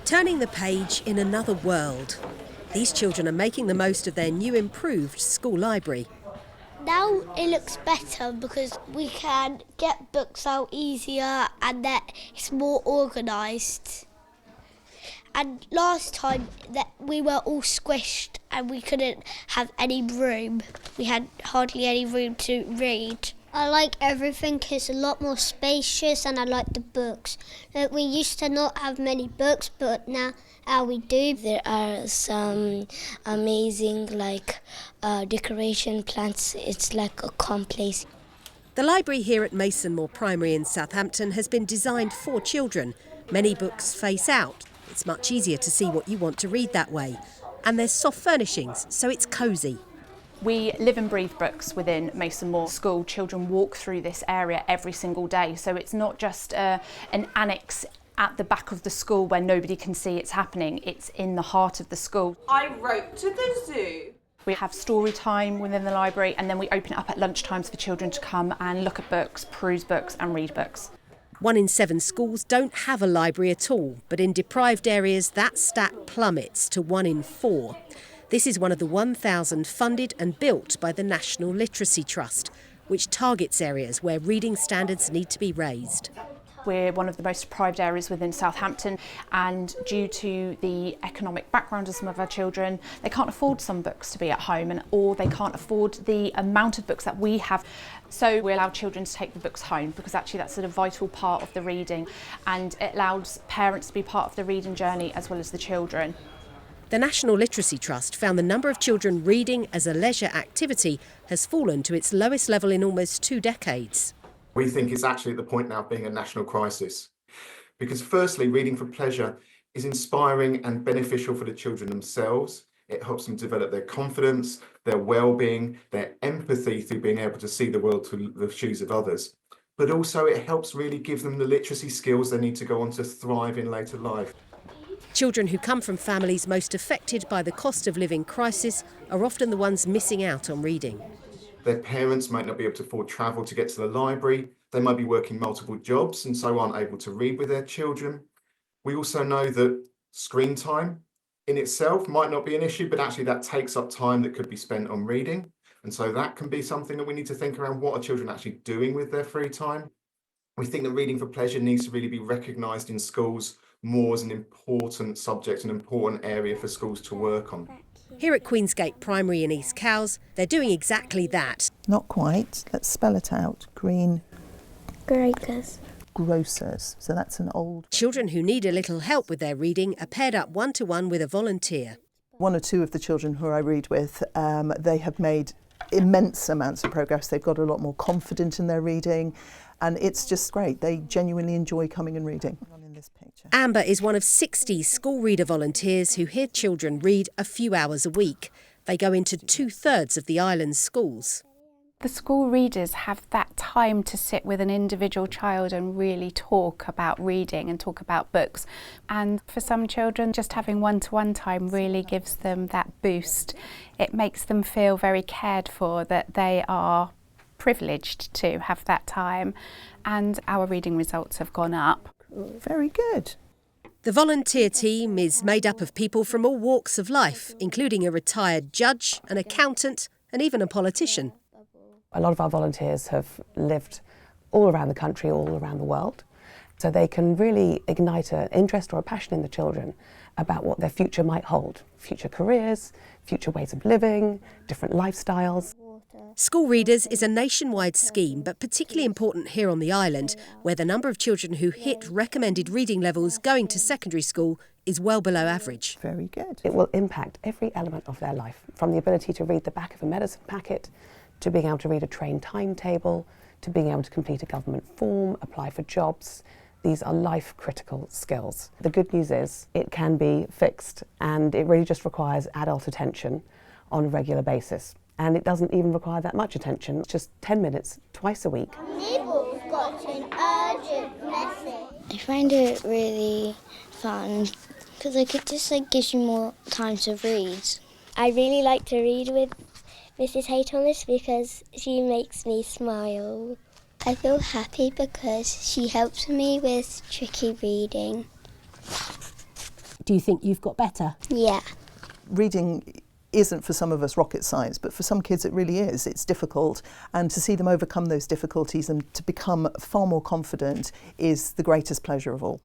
Turning the page in another world. These children are making the most of their new improved school library. Now it looks better because we can get books out easier and that it's more organised. And last time that we were all squished and we couldn't have any room. We had hardly any room to read. I like everything, it's a lot more spacious and I like the books. We used to not have many books, but now we do. There are some amazing decoration plants. It's like a calm place. The library here at Mason Moor Primary in Southampton has been designed for children. Many books face out. It's much easier to see what you want to read that way. And there's soft furnishings, so it's cosy. We live and breathe books within Mason Moor School. Children walk through this area every single day, so it's not just an annex at the back of the school where nobody can see it's happening. It's in the heart of the school. I wrote to the zoo. We have story time within the library, and then we open it up at lunchtimes for children to come and look at books, peruse books and read books. 1 in 7 schools don't have a library at all, but in deprived areas that stat plummets to 1 in 4. This is one of the 1,000 funded and built by the National Literacy Trust, which targets areas where reading standards need to be raised. We're one of the most deprived areas within Southampton, and due to the economic background of some of our children, they can't afford some books to be at home, or they can't afford the amount of books that we have. So we allow children to take the books home because actually that's a vital part of the reading, and it allows parents to be part of the reading journey as well as the children. The National Literacy Trust found the number of children reading as a leisure activity has fallen to its lowest level in almost 2 decades. We think it's actually at the point now of being a national crisis. Because firstly, reading for pleasure is inspiring and beneficial for the children themselves. It helps them develop their confidence, their well-being, their empathy through being able to see the world through the shoes of others. But also it helps really give them the literacy skills they need to go on to thrive in later life. Children who come from families most affected by the cost of living crisis are often the ones missing out on reading. Their parents might not be able to afford travel to get to the library. They might be working multiple jobs and so aren't able to read with their children. We also know that screen time in itself might not be an issue, but actually that takes up time that could be spent on reading. And so that can be something that we need to think around. What are children actually doing with their free time? We think that reading for pleasure needs to really be recognised in schools more as an important subject, an important area for schools to work on. Here at Queensgate Primary in East Cowes, they're doing exactly that. Not quite. Let's spell it out. Green. Grocers. Grocers. So that's an old... Children who need a little help with their reading are paired up 1-to-1 with a volunteer. 1 or 2 of the children who I read with, they have made immense amounts of progress. They've got a lot more confident in their reading, and it's just great. They genuinely enjoy coming and reading. In this picture. Amber is one of 60 school reader volunteers who hear children read a few hours a week. They go into 2/3 of the island's schools. The school readers have that time to sit with an individual child and really talk about reading and talk about books. And for some children, just having one-to-one time really gives them that boost. It makes them feel very cared for, that they are privileged to have that time. And our reading results have gone up. Very good. The volunteer team is made up of people from all walks of life, including a retired judge, an accountant, and even a politician. A lot of our volunteers have lived all around the country, all around the world, so they can really ignite an interest or a passion in the children about what their future might hold. Future careers, future ways of living, different lifestyles. Schoolreaders is a nationwide scheme, but particularly important here on the island, where the number of children who hit recommended reading levels going to secondary school is well below average. Very good. It will impact every element of their life, from the ability to read the back of a medicine packet, to being able to read a train timetable, to being able to complete a government form, apply for jobs. These are life-critical skills. The good news is it can be fixed, and it really just requires adult attention on a regular basis. And it doesn't even require that much attention, it's just 10 minutes twice a week. Nibbles got an urgent message. I find it really fun because it just gives you more time to read. I really like to read with Mrs. Hay Thomas because she makes me smile. I feel happy because she helps me with tricky reading. Do you think you've got better? Yeah. Reading isn't for some of us rocket science, but for some kids it really is. It's difficult, and to see them overcome those difficulties and to become far more confident is the greatest pleasure of all.